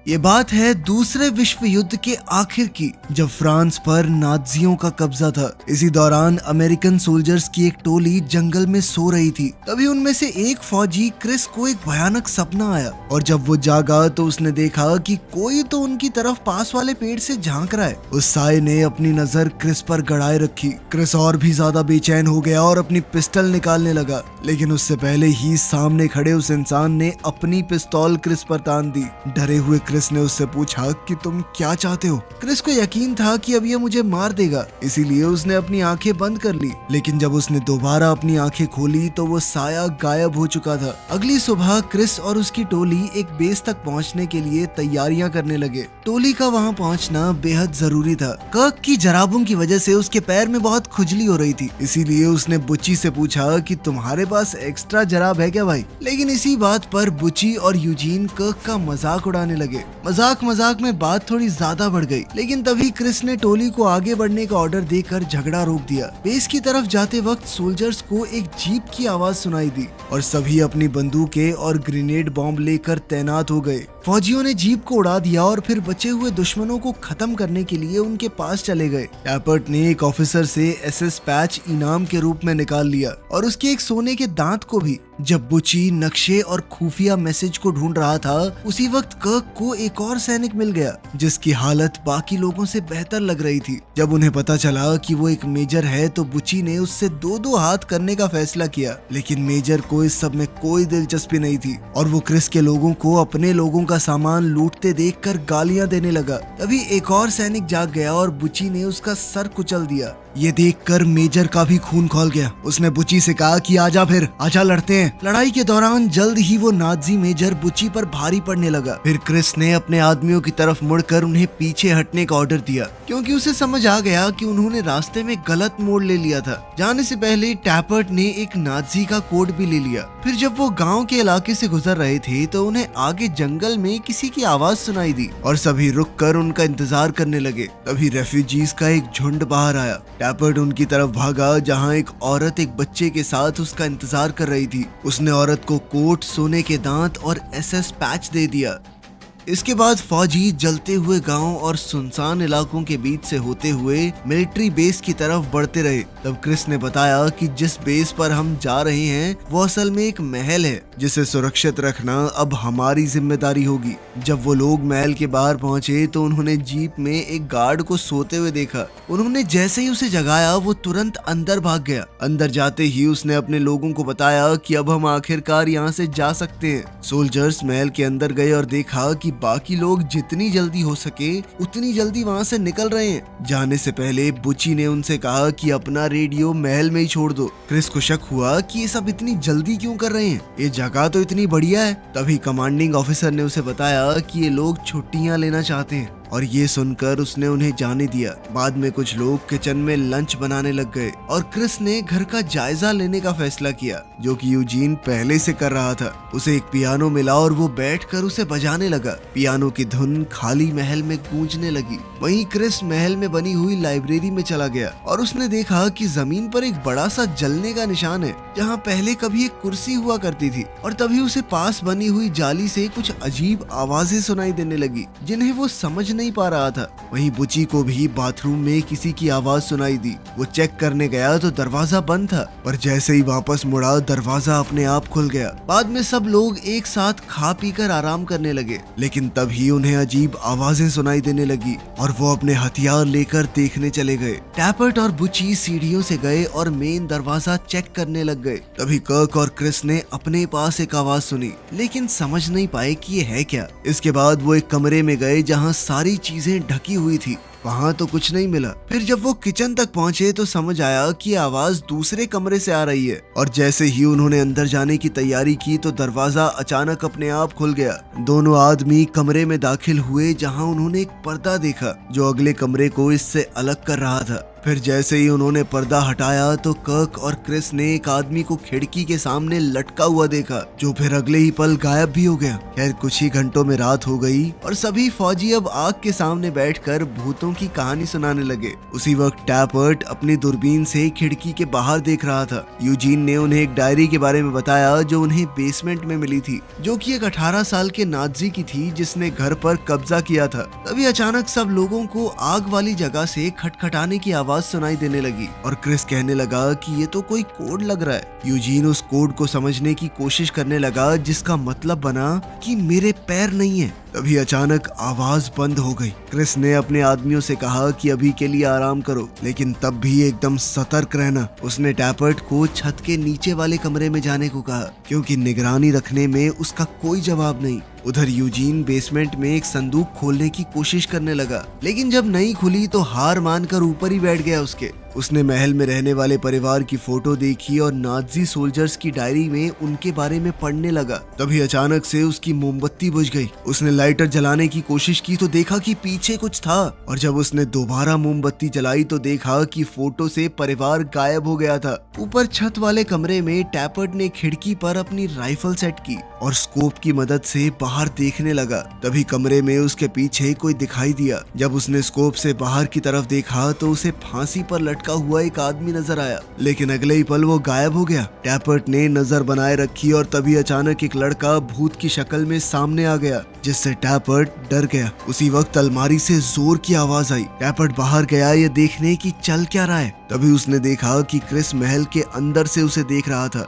ये बात है दूसरे विश्व युद्ध के आखिर की, जब फ्रांस पर नाजियों का कब्जा था। इसी दौरान अमेरिकन सोल्जर्स की एक टोली जंगल में सो रही थी। तभी उनमें से एक फौजी क्रिस को एक भयानक सपना आया और जब वो जागा तो उसने देखा कि कोई तो उनकी तरफ पास वाले पेड़ से झांक रहा है। उस साये ने अपनी नजर क्रिस पर गड़ाए रखी। क्रिस और भी ज्यादा बेचैन हो गया और अपनी पिस्टल निकालने लगा, लेकिन उससे पहले ही सामने खड़े उस इंसान ने अपनी पिस्तौल क्रिस पर तान दी। डरे हुए क्रिस ने उससे पूछा कि तुम क्या चाहते हो। क्रिस को यकीन था कि अब ये मुझे मार देगा, इसीलिए उसने अपनी आंखें बंद कर ली। लेकिन जब उसने दोबारा अपनी आंखें खोली तो वो साया गायब हो चुका था। अगली सुबह क्रिस और उसकी टोली एक बेस तक पहुंचने के लिए तैयारियां करने लगे। टोली का वहां पहुंचना बेहद जरूरी था। कर्क की जराबों की वजह से उसके पैर में बहुत खुजली हो रही थी, इसीलिए उसने बुची से पूछा कि तुम्हारे पास एक्स्ट्रा जराब है क्या भाई। लेकिन इसी बात पर बुची और यूजीन कर्क का मजाक उड़ाने लगे। मजाक में बात थोड़ी ज्यादा बढ़ गई, लेकिन तभी क्रिस ने टोली को आगे बढ़ने का ऑर्डर देकर झगड़ा रोक दिया। बेस की तरफ जाते वक्त सोल्जर्स को एक जीप की आवाज सुनाई दी और सभी अपनी बंदूकें और ग्रेनेड बॉम्ब लेकर तैनात हो गए। फौजियों ने जीप को उड़ा दिया और फिर बचे हुए दुश्मनों को खत्म करने के लिए उनके पास चले गए। टैपर्ट ने एक ऑफिसर से एसएस पैच इनाम के रूप में निकाल लिया और उसके एक सोने के दांत को भी। जब बुची नक्शे और खुफिया मैसेज को ढूंढ रहा था, उसी वक्त कर्क को एक और सैनिक मिल गया जिसकी हालत बाकी लोगों से बेहतर लग रही थी। जब उन्हें पता चला कि वो एक मेजर है तो बुची ने उससे दो हाथ करने का फैसला किया, लेकिन मेजर को इस सब में कोई दिलचस्पी नहीं थी और वो क्रिस के लोगों को अपने लोगों का सामान लूटते देखकर गालियां देने लगा। तभी एक और सैनिक जाग गया और बुची ने उसका सर कुचल दिया। ये देखकर मेजर का भी खून खौल गया। उसने बुची से कहा कि आजा लड़ते हैं। लड़ाई के दौरान जल्द ही वो नाजी मेजर बुची पर भारी पड़ने लगा। फिर क्रिस ने अपने आदमियों की तरफ मुड़कर उन्हें पीछे हटने का ऑर्डर दिया, क्योंकि उसे समझ आ गया कि उन्होंने रास्ते में गलत मोड़ ले लिया था। जाने से पहले टैपर्ट ने एक नाजी का कोड भी ले लिया। फिर जब वो गाँव के इलाके से गुजर रहे थे तो उन्हें आगे जंगल में किसी की आवाज सुनाई दी और सभी रुक कर उनका इंतजार करने लगे। तभी रेफ्यूजीज का एक झुंड बाहर आया। टैपर्ट उनकी तरफ भागा जहां एक औरत एक बच्चे के साथ उसका इंतजार कर रही थी। उसने औरत को कोट, सोने के दांत और एसएस पैच दे दिया। इसके बाद फौजी जलते हुए गांव और सुनसान इलाकों के बीच से होते हुए मिलिट्री बेस की तरफ बढ़ते रहे। तब क्रिस ने बताया कि जिस बेस पर हम जा रहे हैं वो असल में एक महल है, जिसे सुरक्षित रखना अब हमारी जिम्मेदारी होगी। जब वो लोग महल के बाहर पहुंचे तो उन्होंने जीप में एक गार्ड को सोते हुए देखा। उन्होंने जैसे ही उसे जगाया वो तुरंत अंदर भाग गया। अंदर जाते ही उसने अपने लोगों को बताया कि अब हम आखिरकार यहाँ से जा सकते हैं। सोल्जर्स महल के अंदर गए और देखा कि बाकी लोग जितनी जल्दी हो सके उतनी जल्दी वहाँ से निकल रहे हैं। जाने से पहले बुची ने उनसे कहा कि अपना रेडियो महल में ही छोड़ दो। क्रिस को शक हुआ कि ये सब इतनी जल्दी क्यों कर रहे हैं, ये जगह तो इतनी बढ़िया है। तभी कमांडिंग ऑफिसर ने उसे बताया कि ये लोग छुट्टियां लेना चाहते हैं और ये सुनकर उसने उन्हें जाने दिया। बाद में कुछ लोग किचन में लंच बनाने लग गए और क्रिस ने घर का जायजा लेने का फैसला किया, जो कि यूजीन पहले से कर रहा था। उसे एक पियानो मिला और वो बैठकर उसे बजाने लगा। पियानो की धुन खाली महल में गूंजने लगी। वहीं क्रिस महल में बनी हुई लाइब्रेरी में चला गया और उसने देखा कि जमीन पर एक बड़ा सा जलने का निशान है, जहाँ पहले कभी एक कुर्सी हुआ करती थी। और तभी उसे पास बनी हुई जाली से कुछ अजीब आवाजें सुनाई देने लगी, जिन्हें वो समझ नहीं पा रहा था। वहीं बुची को भी बाथरूम में किसी की आवाज सुनाई दी। वो चेक करने गया तो दरवाजा बंद था, पर जैसे ही वापस मुड़ा दरवाजा अपने आप खुल गया। बाद में सब लोग एक साथ खा पीकर आराम करने लगे, लेकिन तभी उन्हें अजीब आवाजें सुनाई देने लगी और वो अपने हथियार लेकर देखने चले गए। टैपर्ट और बुची सीढ़ियों से गए और मेन दरवाजा चेक करने लग गए। तभी कर्क और क्रिस ने अपने पास एक आवाज सुनी, लेकिन समझ नहीं पाए कि ये है क्या। इसके बाद वो एक कमरे में गए जहाँ सारी चीजें ढकी हुई थी। वहाँ तो कुछ नहीं मिला। फिर जब वो किचन तक पहुँचे तो समझ आया कि आवाज दूसरे कमरे से आ रही है और जैसे ही उन्होंने अंदर जाने की तैयारी की तो दरवाजा अचानक अपने आप खुल गया। दोनों आदमी कमरे में दाखिल हुए जहाँ उन्होंने एक पर्दा देखा जो अगले कमरे को इससे अलग कर रहा था। फिर जैसे ही उन्होंने पर्दा हटाया तो कर्क और क्रिस ने एक आदमी को खिड़की के सामने लटका हुआ देखा, जो फिर अगले ही पल गायब भी हो गया। खैर कुछ ही घंटों में रात हो गई और सभी फौजी अब आग के सामने बैठकर भूतों की कहानी सुनाने लगे। उसी वक्त टैपर्ट अपनी दूरबीन से खिड़की के बाहर देख रहा था। यूजीन ने उन्हें एक डायरी के बारे में बताया जो उन्हें बेसमेंट में मिली थी, जो कि एक 18 साल के नाजी की थी जिसने घर पर कब्जा किया था। तभी अचानक सब लोगों को आग वाली जगह से खटखटाने की आवाज सुनाई देने लगी और क्रिस कहने लगा कि ये तो कोई कोड लग रहा है। यूजीन उस कोड को समझने की कोशिश करने लगा, जिसका मतलब बना कि मेरे पैर नहीं है। तभी अचानक आवाज बंद हो गई। क्रिस ने अपने आदमियों से कहा कि अभी के लिए आराम करो, लेकिन तब भी एकदम सतर्क रहना। उसने टैपर्ट को छत के नीचे वाले कमरे में जाने को कहा, क्योंकि निगरानी रखने में उसका कोई जवाब नहीं। उधर यूजीन बेसमेंट में एक संदूक खोलने की कोशिश करने लगा, लेकिन जब नहीं खुली तो हार मानकर ऊपर ही बैठ गया। उसने महल में रहने वाले परिवार की फोटो देखी और नाजी सोल्जर्स की डायरी में उनके बारे में पढ़ने लगा। तभी अचानक से उसकी मोमबत्ती बुझ गई। उसने लाइटर जलाने की कोशिश की तो देखा कि पीछे कुछ था, और जब उसने दोबारा मोमबत्ती जलाई तो देखा कि फोटो से परिवार गायब हो गया था। ऊपर छत वाले कमरे में टैपर्ट ने खिड़की पर अपनी राइफल सेट की और स्कोप की मदद से बाहर देखने लगा। तभी कमरे में उसके पीछे कोई दिखाई दिया। जब उसने स्कोप से बाहर की तरफ देखा तो उसे फांसी पर लटका हुआ एक आदमी नजर आया, लेकिन अगले ही पल वो गायब हो गया। टैपर्ट ने नजर बनाए रखी और तभी अचानक एक लड़का भूत की शक्ल में सामने आ गया, जिससे टैपर्ट डर गया। उसी वक्त अलमारी से जोर की आवाज आई। टैपर्ट बाहर गया ये देखने की चल क्या रहा है। तभी उसने देखा कि क्रिस महल के अंदर से उसे देख रहा था।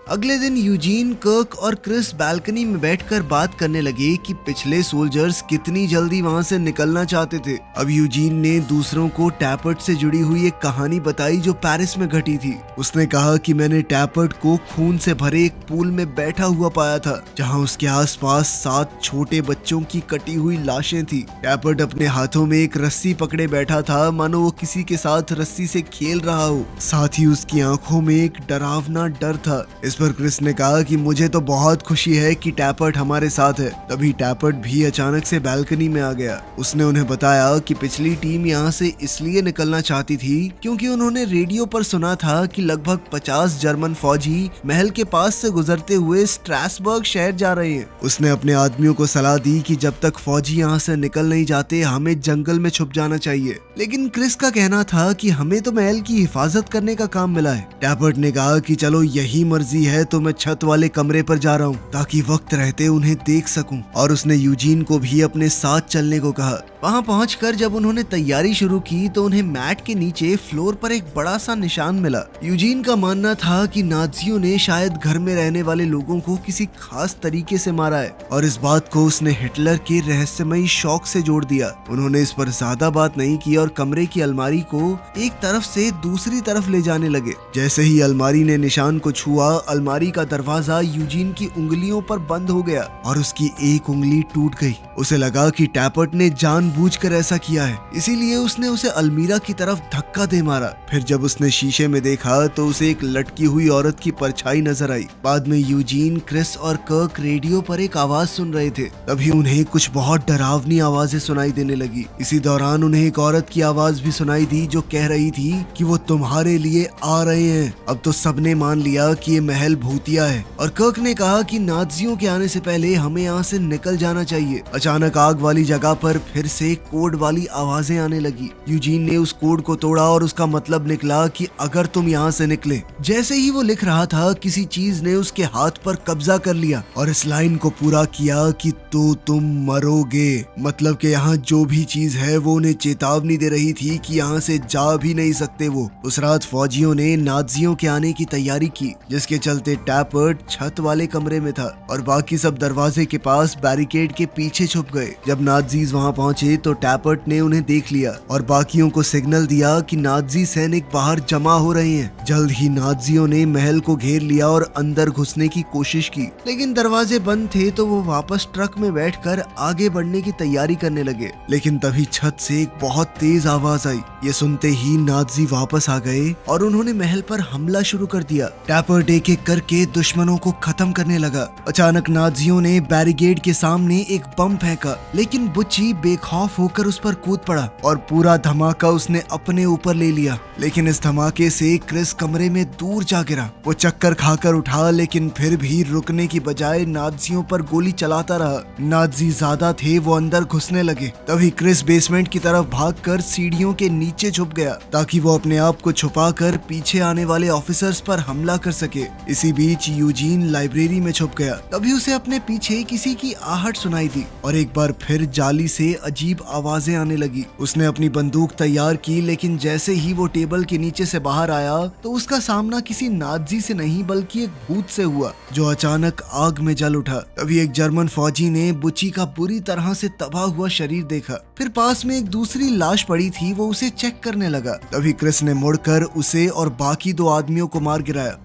अगले दिन यूजीन, कर्क और क्रिस बालकनी में बैठकर बात करने लगे कि पिछले सोल्जर्स कितनी जल्दी वहां से निकलना चाहते थे। अब यूजीन ने दूसरों को टैपर्ट से जुड़ी हुई एक कहानी बताई जो पेरिस में घटी थी। उसने कहा कि मैंने टैपर्ट को खून से भरे एक पूल में बैठा हुआ पाया था, जहां उसके आसपास 7 छोटे बच्चों की कटी हुई लाशें थी। टैपर्ट अपने हाथों में एक रस्सी पकड़े बैठा था, मानो वो किसी के साथ रस्सी से खेल रहा हो। साथ ही उसकी आंखों में एक डरावना डर था। इस पर क्रिस ने कहा कि मुझे तो बहुत खुशी है कि टैपर्ट हमारे साथ है। तभी टैपर्ट भी अचानक से बालकनी में आ गया। उसने उन्हें बताया कि पिछली टीम यहाँ से इसलिए निकलना चाहती थी क्योंकि उन्होंने रेडियो पर सुना था कि लगभग 50 जर्मन फौजी महल के पास से गुजरते हुए स्ट्रासबर्ग शहर जा रहे हैं। उसने अपने आदमियों को सलाह दी कि जब तक फौजी यहाँ से निकल नहीं जाते हमें जंगल में छुप जाना चाहिए, लेकिन क्रिस का कहना था कि हमें तो महल की हिफाजत करने का काम मिला है। टैपर्ट ने कहा कि चलो यही मर्जी है तो मैं छत वाले कमरे पर जा रहा हूँ ताकि वक्त रहते उन्हें देख सकूं, और उसने यूजीन को भी अपने साथ चलने को कहा। वहां पहुंचकर जब उन्होंने तैयारी शुरू की तो उन्हें मैट के नीचे फ्लोर पर एक बड़ा सा निशान मिला। यूजीन का मानना था कि नाजियों ने शायद घर में रहने वाले लोगों को किसी खास तरीके से मारा है, और इस बात को उसने हिटलर के रहस्यमयी शौक से जोड़ दिया। उन्होंने इस पर ज्यादा बात नहीं की और कमरे की अलमारी को एक तरफ से दूसरी तरफ ले जाने लगे। जैसे ही अलमारी ने निशान को छुआ, अलमारी का दरवाजा यूजीन की उंगलियों पर बंद हो गया और उसकी एक उंगली टूट गई। उसे लगा कि टैपर्ट ने जानबूझकर ऐसा किया है, इसीलिए उसने उसे अलमीरा की तरफ धक्का दे मारा। फिर जब उसने शीशे में देखा तो उसे एक लटकी हुई औरत की परछाई नजर आई। बाद में यूजीन, क्रिस और कर्क रेडियो पर एक आवाज सुन रहे थे। तभी उन्हें कुछ बहुत डरावनी आवाजें सुनाई देने लगी। इसी दौरान उन्हें एक औरत की आवाज भी सुनाई दी जो कह रही थी कि वो तुम्हारे लिए आ रहे हैं। अब तो सबने मान लिया कि ये महल भूतिया है, और कर्क ने कहा कि नाजियों के आने से पहले हमें यहाँ से निकल जाना चाहिए। अचानक आग वाली जगह पर फिर से कोड वाली आवाजें आने लगी। यूजीन ने उस कोड को तोड़ा और उसका मतलब निकला कि अगर तुम यहाँ से निकले। जैसे ही वो लिख रहा था किसी चीज ने उसके हाथ पर कब्जा कर लिया और इस लाइन को पूरा किया कि तो तुम मरोगे। मतलब कि यहाँ जो भी चीज है वो उन्हें चेतावनी दे रही थी कि यहाँ से जा भी नहीं सकते वो। उस रात फौजियों ने नाजियों के आने की तैयारी की, जिसके चलते टैपर्ट छत वाले कमरे में था और बाकी सब दरवाजे के पास बैरिकेड के पीछे छुप गए। जब नाजीज वहां पहुंचे तो टैपर्ट ने उन्हें देख लिया और बाकियों को सिग्नल दिया कि नाजी सैनिक बाहर जमा हो रहे हैं। जल्द ही नाजियों ने महल को घेर लिया और अंदर घुसने की कोशिश की, लेकिन दरवाजे बंद थे तो वो वापस ट्रक में बैठकर आगे बढ़ने की तैयारी करने लगे। लेकिन तभी छत से एक बहुत तेज आवाज आई। ये सुनते ही नाजी वापस आ गए और उन्होंने महल पर हमला शुरू कर दिया। टैपर्ट एक एक करके दुश्मनों को खत्म करने लगा। अचानक नाजियों ने बैरिकेड के सामने एक बम फेंका, लेकिन बुच्ची बेखौफ होकर उस पर कूद पड़ा और पूरा धमाका उसने अपने ऊपर ले लिया। लेकिन इस धमाके से क्रिस कमरे में दूर जा गिरा। वो चक्कर खाकर उठा, लेकिन फिर भी रुकने की बजाय नाजियों पर गोली चलाता रहा। नाजी ज्यादा थे, वो अंदर घुसने लगे। तभी क्रिस बेसमेंट की तरफ भागकर सीढ़ियों के नीचे छुप गया ताकि वो अपने आप को छुपाकर पीछे आने वाले ऑफिसर्स पर हमला कर सके। इसी बीच यूजीन लाइब्रेरी में छुप गया। तभी उसे अपने पीछे किसी की आहट सुनाई दी और एक बार फिर जाली से अजीब आवाजें आने लगी। उसने अपनी बंदूक तैयार की, लेकिन जैसे ही वो टेबल के नीचे से बाहर आया तो उसका सामना किसी नाजी से नहीं बल्कि एक भूत से हुआ जो अचानक आग में जल उठा। तभी एक जर्मन फौजी ने बुच्ची का बुरी तरह से तबाह हुआ शरीर देखा। फिर पास में एक दूसरी लाश पड़ी थी, वो उसे चेक करने लगा। तभी क्रिस ने मुड़कर उसे और बाकी 2 आदमियों को मार गिराया।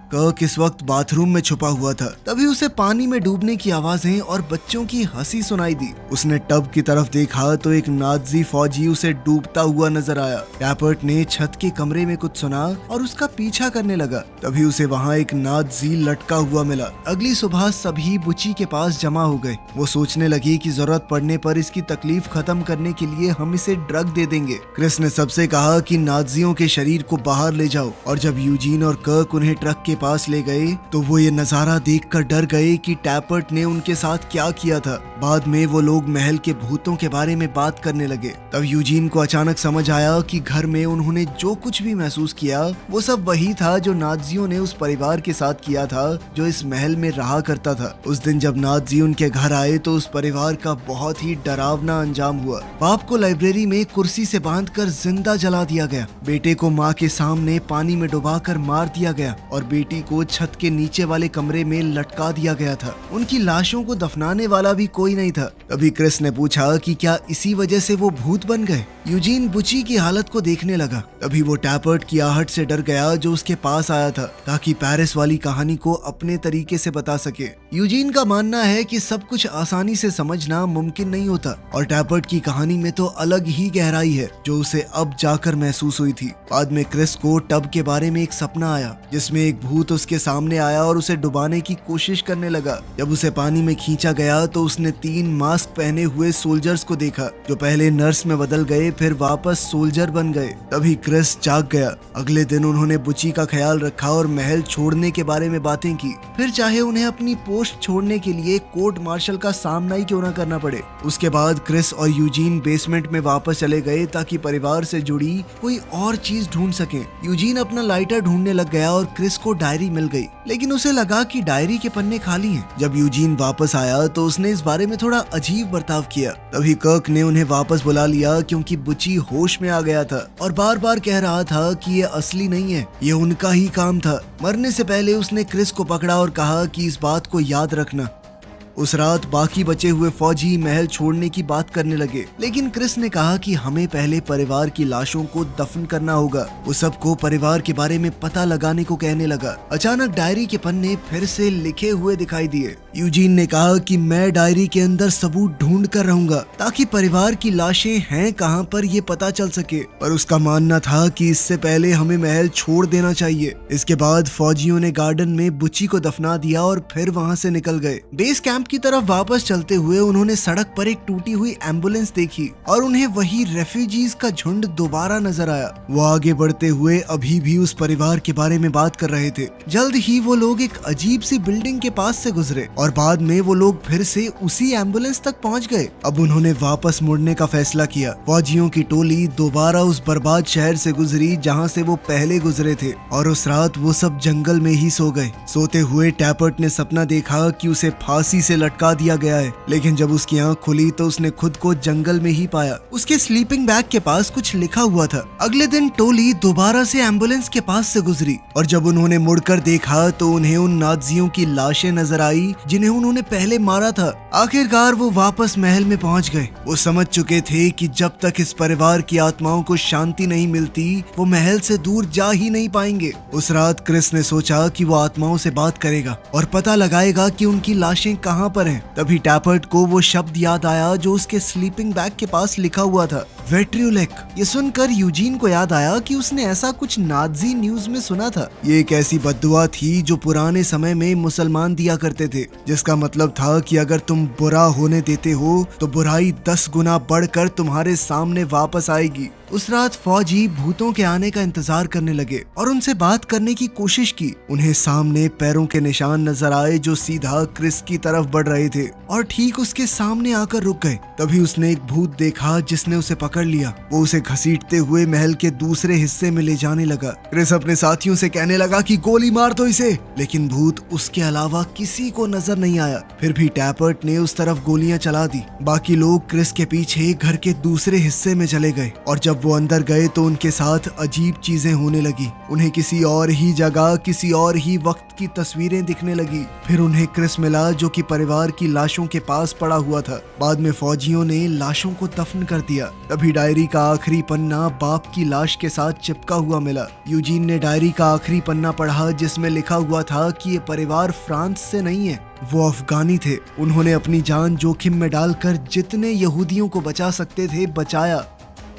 कर्क इस वक्त बाथरूम में छुपा हुआ था। तभी उसे पानी में डूबने की आवाजें और बच्चों की हंसी सुनाई दी। उसने टब की तरफ देखा तो एक नाजी फौजी उसे डूबता हुआ नजर आया। टैपर्ट ने छत के कमरे में कुछ सुना और उसका पीछा करने लगा। तभी उसे वहाँ एक नाजी लटका हुआ मिला। अगली सुबह सभी बुच्ची के पास जमा हो गए। वो सोचने लगी कि जरूरत पड़ने पर इसकी तकलीफ खत्म करने के लिए हम इसे ड्रग दे देंगे। क्रिस ने सबसे कहा कि नाजियों के शरीर को बाहर ले जाओ, और जब यूजीन और कर्क उन्हें ट्रक के पास ले गए तो वो ये नजारा देखकर डर गए कि टैपर्ट ने उनके साथ क्या किया था। बाद में वो लोग महल के भूतों के बारे में बात करने लगे। तब यूजीन को अचानक समझ आया कि घर में उन्होंने जो कुछ भी महसूस किया वो सब वही था जो नाजियों ने उस परिवार के साथ किया था जो इस महल में रहा करता था। उस दिन जब नाजी उनके घर आए तो उस परिवार का बहुत ही डरावना अंजाम हुआ। बाप को लाइब्रेरी में कुर्सी से बांधकर जिंदा जला दिया गया। बेटे को माँ के सामने पानी में डुबाकर मार दिया गया और बेटी को छत के नीचे वाले कमरे में लटका दिया गया था। उनकी लाशों को दफनाने वाला भी कोई नहीं था। तभी क्रिस ने पूछा कि क्या इसी वजह से वो भूत बन गए। यूजीन बुच्ची की हालत को देखने लगा। तभी वो टैपर्ट की आहट से डर गया जो उसके पास आया था ताकि पेरिस वाली कहानी को अपने तरीके से बता सके। यूजीन का मानना है कि सब कुछ आसानी से समझना मुमकिन नहीं होता और टैपर्ट की कहानी में तो अलग ही गहराई है जो उसे अब जाकर महसूस हुई थी। बाद में क्रिस को टब के बारे में एक सपना आया जिसमें एक भूत उसके सामने आया और उसे डुबाने की कोशिश करने लगा। जब उसे पानी में खींचा गया तो उसने 3 मास्क पहने हुए सोल्जर्स को देखा जो पहले नर्स में बदल गए फिर वापस सोल्जर बन गए। तभी क्रिस जाग गया। अगले दिन उन्होंने बुच्ची का ख्याल रखा और महल छोड़ने के बारे में बातें की, फिर चाहे उन्हें अपनी पोस्ट छोड़ने के लिए कोर्ट मार्शल का सामना ही क्यों न करना पड़े। उसके बाद क्रिस और यूजीन बेसमेंट में वापस चले गए ताकि परिवार से जुड़ी कोई और चीज ढूंढ सके। यूजीन अपना लाइटर ढूंढने लग गया और क्रिस को डायरी मिल गई, लेकिन उसे लगा कि डायरी के पन्ने खाली हैं। जब यूजीन वापस आया तो उसने इस बारे में थोड़ा अजीब बर्ताव किया। तभी कर्क ने उन्हें वापस बुला लिया क्योंकि बुच्ची होश में आ गया था और बार बार कह रहा था कि ये असली नहीं है, ये उनका ही काम था। मरने से पहले उसने क्रिस को पकड़ा और कहा कि इस बात को याद रखना। उस रात बाकी बचे हुए फौजी महल छोड़ने की बात करने लगे, लेकिन क्रिस ने कहा कि हमें पहले परिवार की लाशों को दफन करना होगा। वो सबको परिवार के बारे में पता लगाने को कहने लगा। अचानक डायरी के पन्ने फिर से लिखे हुए दिखाई दिए। यूजीन ने कहा कि मैं डायरी के अंदर सबूत ढूंढ कर रहूंगा ताकि परिवार की लाशें हैं कहां पर ये पता चल सके, पर उसका मानना था कि इससे पहले हमें महल छोड़ देना चाहिए। इसके बाद फौजियों ने गार्डन में बुच्ची को दफना दिया और फिर वहां से निकल गए। बेस कैंप की तरफ वापस चलते हुए उन्होंने सड़क पर एक टूटी हुई एम्बुलेंस देखी और उन्हें वही रेफ्यूजीज का झुंड दोबारा नजर आया। वो आगे बढ़ते हुए अभी भी उस परिवार के बारे में बात कर रहे थे। जल्द ही वो लोग एक अजीब सी बिल्डिंग के पास से गुजरे और बाद में वो लोग फिर से उसी एम्बुलेंस तक पहुंच गए। अब उन्होंने वापस मुड़ने का फैसला किया। फौजियों की टोली दोबारा उस बर्बाद शहर से गुजरी जहाँ से वो पहले गुजरे थे और उस रात वो सब जंगल में ही सो गए। सोते हुए टैपर्ट ने सपना देखा कि उसे फांसी से लटका दिया गया है, लेकिन जब उसकी आंख खुली तो उसने खुद को जंगल में ही पाया। उसके स्लीपिंग बैग के पास कुछ लिखा हुआ था। अगले दिन टोली दोबारा से एम्बुलेंस के पास से गुजरी और जब उन्होंने मुड़कर देखा तो उन्हें उन नाजियों की लाशें नजर आई जिन्हें उन्होंने पहले मारा था। आखिरकार वो वापस महल में पहुंच गए। वो समझ चुके थे कि जब तक इस परिवार की आत्माओं को शांति नहीं मिलती वो महल से दूर जा ही नहीं पाएंगे। उस रात क्रिस ने सोचा कि वो आत्माओं से बात करेगा और पता लगाएगा कि उनकी लाशें कहां पर हैं। तभी टैपर्ट को वो शब्द याद आया जो उसके स्लीपिंग बैग के पास लिखा हुआ था, विट्रियोलेक। ये सुनकर यूजीन को याद आया कि उसने ऐसा कुछ नाजी न्यूज में सुना था। ये एक ऐसी बद्दुआ थी जो पुराने समय में मुसलमान दिया करते थे, जिसका मतलब था कि अगर तुम बुरा होने देते हो तो बुराई 10 गुना बढ़कर तुम्हारे सामने वापस आएगी। उस रात फौजी भूतों के आने का इंतजार करने लगे और उनसे बात करने की कोशिश की। उन्हें सामने पैरों के निशान नजर आए जो सीधा क्रिस की तरफ बढ़ रहे थे और ठीक उसके सामने आकर रुक गए। तभी उसने एक भूत देखा जिसने उसे पकड़ लिया। वो उसे घसीटते हुए महल के दूसरे हिस्से में ले जाने लगा। क्रिस अपने साथियों से कहने लगा कि गोली मार दो इसे, लेकिन भूत उसके अलावा किसी को नजर नहीं आया। फिर भी टैपर्ट ने उस तरफ गोलियां चला दी। बाकी लोग क्रिस के पीछे घर के दूसरे हिस्से में चले गए और जब वो अंदर गए तो उनके साथ अजीब चीजें होने लगी। उन्हें किसी और ही जगह किसी और ही वक्त की तस्वीरें दिखने लगी। फिर उन्हें क्रिस मिला जो कि परिवार की लाशों के पास पड़ा हुआ था। बाद में फौजियों ने लाशों को दफन कर दिया। तभी डायरी का आखिरी पन्ना बाप की लाश के साथ चिपका हुआ मिला। यूजीन ने डायरी का आखिरी पन्ना पढ़ा जिसमें लिखा हुआ था कि ये परिवार फ्रांस से नहीं है, वो अफगानी थे। उन्होंने अपनी जान जोखिम में डालकर जितने यहूदियों को बचा सकते थे बचाया।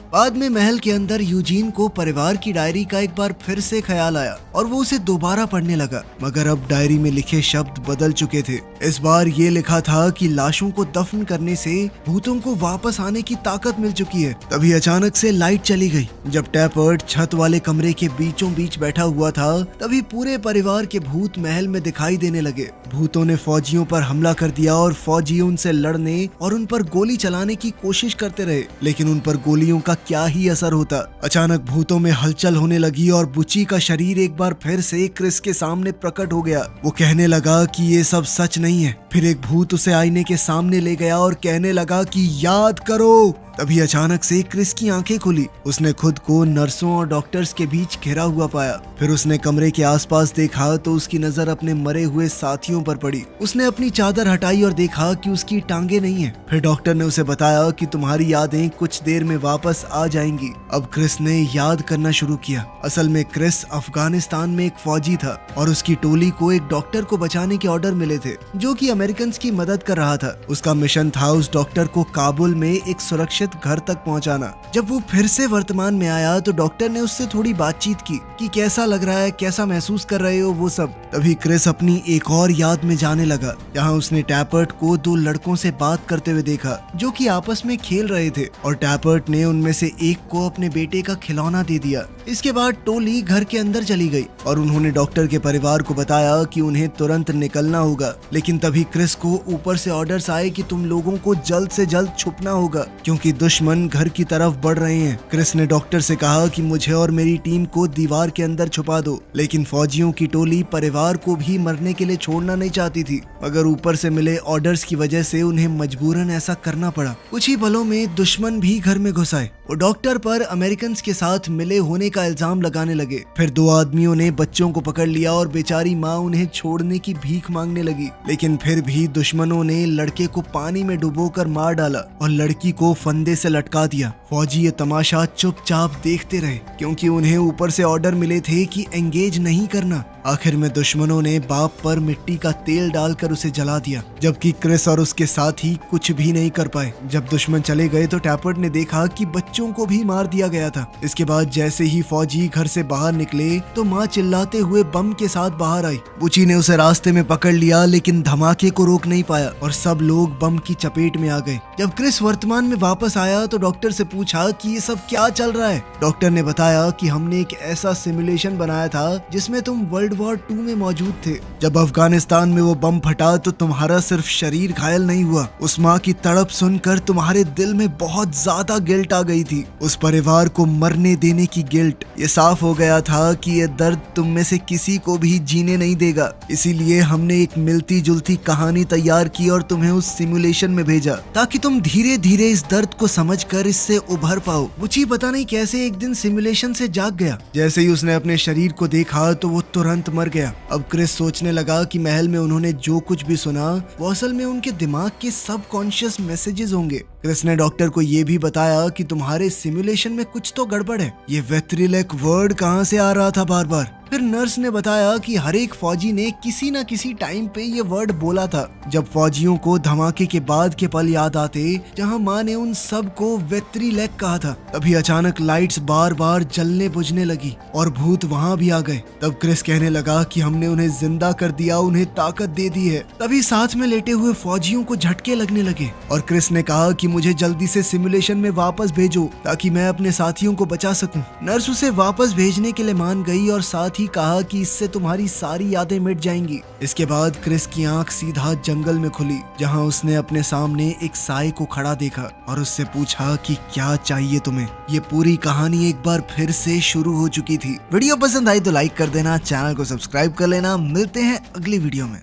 बाद में महल के अंदर यूजीन को परिवार की डायरी का एक बार फिर से ख्याल आया और वो उसे दोबारा पढ़ने लगा, मगर अब डायरी में लिखे शब्द बदल चुके थे। इस बार ये लिखा था कि लाशों को दफन करने से भूतों को वापस आने की ताकत मिल चुकी है। तभी अचानक से लाइट चली गई। जब टैपर्ट छत वाले कमरे के बीचों बीच बैठा हुआ था तभी पूरे परिवार के भूत महल में दिखाई देने लगे। भूतों ने फौजियों पर हमला कर दिया और फौजी उनसे लड़ने और उन पर गोली चलाने की कोशिश करते रहे, लेकिन उन पर गोलियों का क्या ही असर होता। अचानक भूतों में हलचल होने लगी और बुची का शरीर एक बार फिर से क्रिस के सामने प्रकट हो गया। वो कहने लगा कि ये सब सच नहीं है। फिर एक भूत उसे आईने के सामने ले गया और कहने लगा कि याद करो। तभी अचानक से क्रिस की आंखें खुली। उसने खुद को नर्सों और डॉक्टर्स के बीच घिरा हुआ पाया। फिर उसने कमरे के आसपास देखा तो उसकी नजर अपने मरे हुए साथियों पर पड़ी। उसने अपनी चादर हटाई और देखा कि उसकी टांगे नहीं है। फिर डॉक्टर ने उसे बताया कि तुम्हारी यादें कुछ देर में वापस आ जाएंगी। अब क्रिस ने याद करना शुरू किया। असल में क्रिस अफगानिस्तान में एक फौजी था और उसकी टोली को एक डॉक्टर को बचाने के ऑर्डर मिले थे जो कि अमेरिकन की मदद कर रहा था। उसका मिशन था उस डॉक्टर को काबुल में एक सुरक्षित घर तक पहुंचाना। जब वो फिर से वर्तमान में आया तो डॉक्टर ने उससे थोड़ी बातचीत की कि कैसा लग रहा है, कैसा महसूस कर रहे हो वो सब। तभी क्रिस अपनी एक और याद में जाने लगा जहां उसने टैपर्ट को 2 लड़कों से बात करते हुए देखा जो कि आपस में खेल रहे थे और टैपर्ट ने उनमें से एक को अपने बेटे का खिलौना दे दिया। इसके बाद टोली घर के अंदर चली गई और उन्होंने डॉक्टर के परिवार को बताया कि उन्हें तुरंत निकलना होगा। लेकिन तभी क्रिस को ऊपर से ऑर्डर्स आए कि तुम लोगों को जल्द से जल्द छुपना होगा क्योंकि दुश्मन घर की तरफ बढ़ रहे हैं। क्रिस ने डॉक्टर से कहा कि मुझे और मेरी टीम को दीवार के अंदर छुपा दो, लेकिन फौजियों की टोली परिवार को भी मरने के लिए छोड़ना नहीं चाहती थी, मगर ऊपर से मिले ऑर्डर्स की वजह से उन्हें मजबूरन ऐसा करना पड़ा। कुछ ही पलों में दुश्मन भी घर में घुस आए। वो डॉक्टर पर अमेरिकन के साथ मिले होने का इल्जाम लगाने लगे। फिर 2 आदमियों ने बच्चों को पकड़ लिया और बेचारी माँ उन्हें छोड़ने की भीख मांगने लगी, लेकिन फिर भी दुश्मनों ने लड़के को पानी में डुबोकर मार डाला और लड़की को फंदे से लटका दिया। फौजी ये तमाशा चुपचाप देखते रहे क्योंकि उन्हें ऊपर से ऑर्डर मिले थे कि एंगेज नहीं करना। आखिर में दुश्मनों ने बाप पर मिट्टी का तेल डालकर उसे जला दिया, जबकि क्रिस और उसके साथी कुछ भी नहीं कर पाए। जब दुश्मन चले गए तो टैपर्ट ने देखा कि बच्चों को भी मार दिया गया था। इसके बाद जैसे ही फौजी घर से बाहर निकले तो माँ चिल्लाते हुए बम के साथ बाहर आई। बुची ने उसे रास्ते में पकड़ लिया लेकिन धमाके को रोक नहीं पाया और सब लोग बम की चपेट में आ गए। जब क्रिस वर्तमान में वापस आया तो डॉक्टर से पूछा कि ये सब क्या चल रहा है। डॉक्टर ने बताया कि हमने एक ऐसा सिमुलेशन बनाया था जिसमें तुम वर्ल्ड वॉर 2 में मौजूद थे। जब अफगानिस्तान में वो बम फटा तो तुम्हारा सिर्फ शरीर घायल नहीं हुआ, उस माँ की तड़प सुनकर तुम्हारे दिल में बहुत ज्यादा गिल्ट आ गई थी, उस परिवार को मरने देने की गिल्ट। ये साफ हो गया था कि ये दर्द तुम में से किसी को भी जीने नहीं देगा, इसीलिए हमने एक मिलती जुलती कहानी तैयार की और तुम्हें उस सिमुलेशन में भेजा ताकि तुम धीरे धीरे इस दर्द को समझकर इससे उभर पाओ। बुची पता नहीं कैसे एक दिन सिमुलेशन से जाग गया। जैसे ही उसने अपने शरीर को देखा तो वो तुरंत तुरंत मर गया। अब क्रिस सोचने लगा कि महल में उन्होंने जो कुछ भी सुना वो असल में उनके दिमाग के सबकॉन्शियस मैसेजेस होंगे। क्रिस ने डॉक्टर को ये भी बताया कि तुम्हारे सिमुलेशन में कुछ तो गड़बड़ है। ये वेत्रिलेक वर्ड कहाँ से आ रहा था बार बार। फिर नर्स ने बताया कि हर एक फौजी ने किसी न किसी टाइम पे ये वर्ड बोला था। जब फौजियों को धमाके के बाद के पल याद आते जहां माँ ने उन सब को वेत्रिलेक कहा था, तभी अचानक लाइट्स बार बार जलने बुझने लगी और भूत वहां भी आ गए। तब क्रिस कहने लगा कि हमने उन्हें जिंदा कर दिया, उन्हें ताकत दे दी है। तभी साथ में लेटे हुए फौजियों को झटके लगने लगे और क्रिस ने कहा कि मुझे जल्दी से सिमुलेशन में वापस भेजो ताकि मैं अपने साथियों को बचा सकूं। नर्स उसे वापस भेजने के लिए मान गई और साथ ही कहा कि इससे तुम्हारी सारी यादें मिट जाएंगी। इसके बाद क्रिस की आंख सीधा जंगल में खुली जहां उसने अपने सामने एक साए को खड़ा देखा और उससे पूछा कि क्या चाहिए तुम्हें। ये पूरी कहानी एक बार फिर से शुरू हो चुकी थी। वीडियो पसंद आई तो लाइक कर देना, चैनल को सब्सक्राइब कर लेना। मिलते हैं अगली वीडियो में।